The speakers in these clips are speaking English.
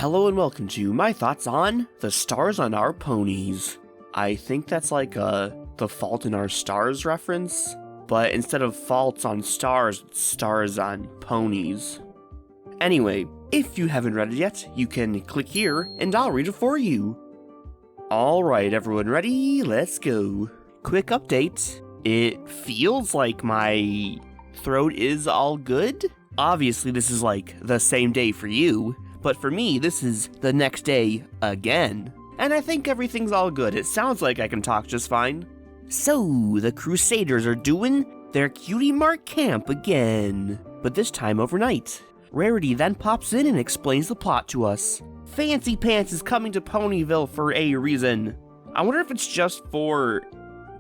Hello and welcome to my thoughts on the stars on our ponies. I think that's like The Fault in Our Stars reference, but instead of faults on stars, it's stars on ponies. Anyway, if you haven't read it yet, you can click here and I'll read it for you. Alright, everyone ready? Let's go. Quick update. It feels like my throat is all good. Obviously, this is like the same day for you, but for me, this is the next day again. And I think everything's all good. It sounds like I can talk just fine. So, the Crusaders are doing their Cutie Mark camp again, but this time overnight. Rarity then pops in and explains the plot to us. Fancy Pants is coming to Ponyville for a reason. I wonder if it's just for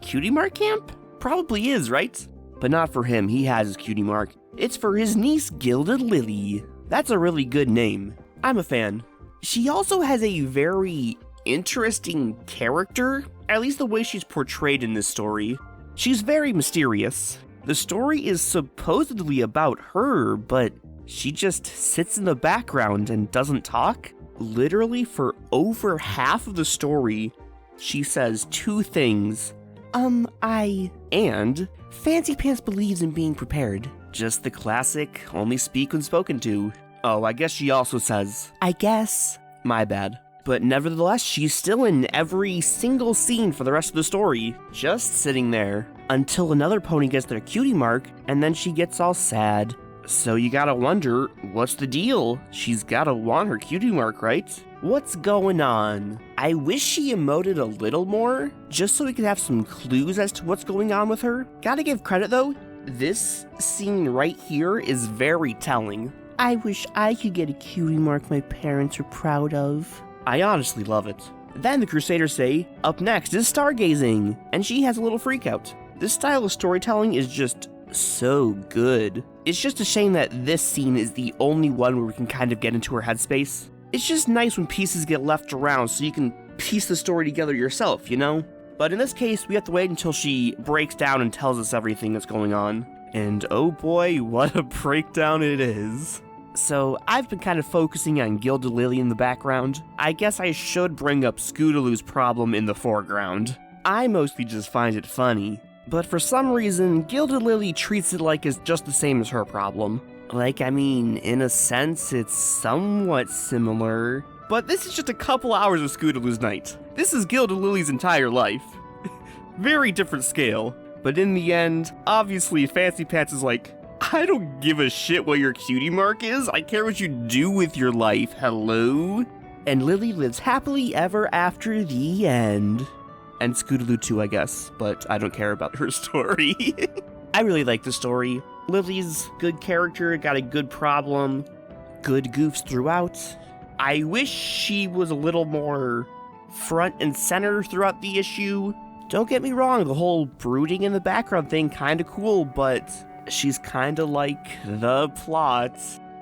Cutie Mark camp? Probably is, right? But not for him, he has his Cutie Mark. It's for his niece, Gilded Lily. That's a really good name. I'm a fan. She also has a very interesting character, at least the way she's portrayed in this story. She's very mysterious. The story is supposedly about her, but she just sits in the background and doesn't talk. Literally for over half of the story, she says two things. And Fancy Pants believes in being prepared. Just the classic, only speak when spoken to. Oh, I guess she also says, I guess. My bad. But nevertheless, she's still in every single scene for the rest of the story, just sitting there, until another pony gets their Cutie Mark, and then she gets all sad. So you gotta wonder, what's the deal? She's gotta want her Cutie Mark, right? What's going on? I wish she emoted a little more, just so we could have some clues as to what's going on with her. Gotta give credit though, this scene right here is very telling. I wish I could get a Cutie Mark my parents are proud of. I honestly love it. Then the Crusaders say, up next is stargazing, and she has a little freak out. This style of storytelling is just so good. It's just a shame that this scene is the only one where we can kind of get into her headspace. It's just nice when pieces get left around so you can piece the story together yourself, you know? But in this case, we have to wait until she breaks down and tells us everything that's going on. And oh boy, what a breakdown it is. So, I've been kind of focusing on Gilded Lily in the background. I guess I should bring up Scootaloo's problem in the foreground. I mostly just find it funny. But for some reason, Gilded Lily treats it like it's just the same as her problem. Like, I mean, in a sense, it's somewhat similar. But this is just a couple hours of Scootaloo's night. This is Gilded Lily's entire life. Very different scale. But in the end, obviously Fancy Pants is like, I don't give a shit what your Cutie Mark is. I care what you do with your life, hello? And Lily lives happily ever after the end. And Scootaloo too, I guess, but I don't care about her story. I really like the story. Lily's good character, got a good problem, good goofs throughout. I wish she was a little more front and center throughout the issue. Don't get me wrong, the whole brooding in the background thing kinda cool, but she's kinda like the plot.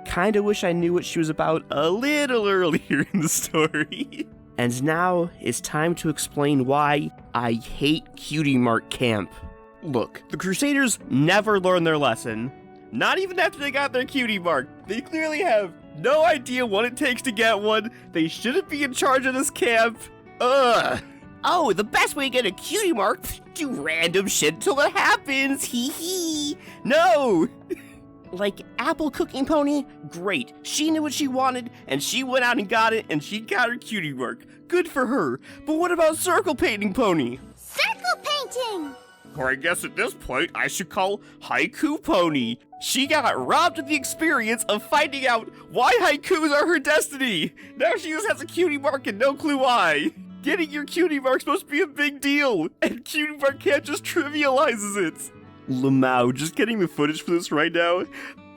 Kinda wish I knew what she was about a little earlier in the story. And now it's time to explain why I hate Cutie Mark Camp. Look, the Crusaders never learned their lesson. Not even after they got their Cutie Mark. They clearly have no idea what it takes to get one. They shouldn't be in charge of this camp. Ugh. Oh, the best way to get a Cutie Mark? Do random shit till it happens. Hee hee. No. Like Apple Cooking Pony? Great. She knew what she wanted, and she went out and got it, and she got her Cutie Mark. Good for her. But what about Circle Painting Pony? Circle painting! Or I guess at this point, I should call Haiku Pony. She got robbed of the experience of finding out why haikus are her destiny. Now she just has a Cutie Mark and no clue why. Getting your Cutie Mark's supposed to be a big deal, and Cutie Mark Camp just trivializes it. Lamau, just getting the footage for this right now,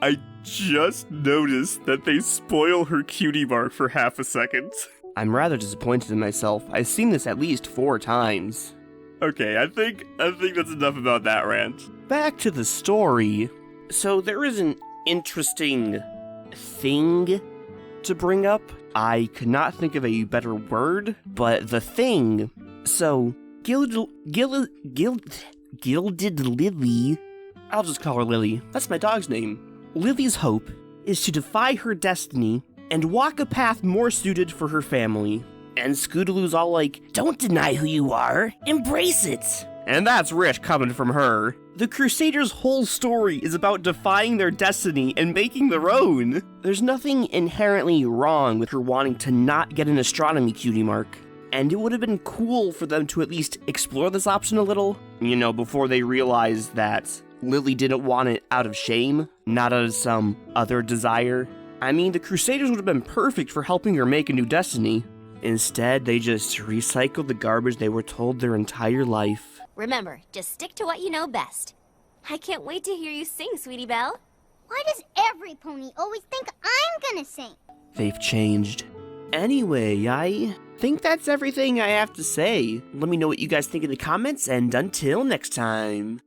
I just noticed that they spoil her Cutie Mark for half a second. I'm rather disappointed in myself. I've seen this at least 4 times. Okay, I think that's enough about that rant. Back to the story. So there is an interesting thing to bring up. I could not think of a better word, but the thing. So, Gilded Lily. I'll just call her Lily. That's my dog's name. Lily's hope is to defy her destiny and walk a path more suited for her family. And Scootaloo's all like, don't deny who you are, embrace it. And that's rich coming from her. The Crusaders' whole story is about defying their destiny and making their own. There's nothing inherently wrong with her wanting to not get an astronomy cutie mark. And it would have been cool for them to at least explore this option a little, before they realized that Lily didn't want it out of shame, not out of some other desire. I mean, the Crusaders would have been perfect for helping her make a new destiny. Instead, they just recycled the garbage they were told their entire life. Remember, just stick to what you know best. I can't wait to hear you sing, Sweetie Belle. Why does every pony always think I'm gonna sing? They've changed. Anyway, I think that's everything I have to say. Let me know what you guys think in the comments, and until next time.